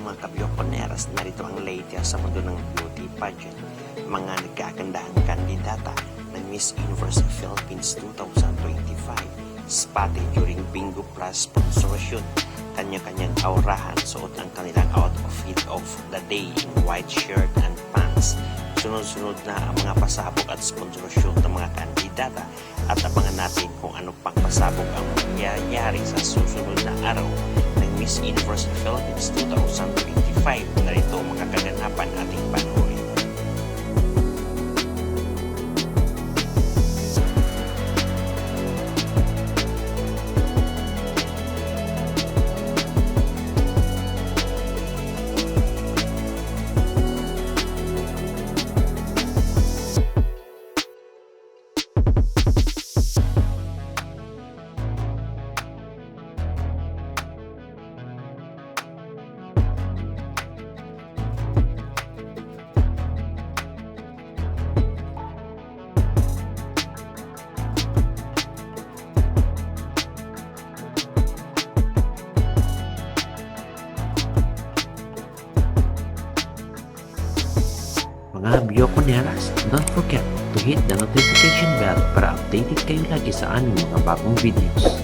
mga kabyokoneras, narito ang latest sa mundo ng beauty pageant. Mga nagkagandahang kandidata ng Miss Universe Philippines 2025 spotted during Bingo Plus sponsorship. Kanya-kanyang aurahan, suot ang kanilang outfit of the day in white shirt and pants. Sunod-sunod na ang mga pasabog at sponsorship ng mga kandidata at abangan natin kung ano pang pasabog ang mangyayari sa susunod na araw ng Miss Universe Philippines 2025. Narito ang mga kaganapan ating panoorin. Mga Bioconeras, don't forget to hit the notification bell para updated kayo lagi sa aming mga bagong videos.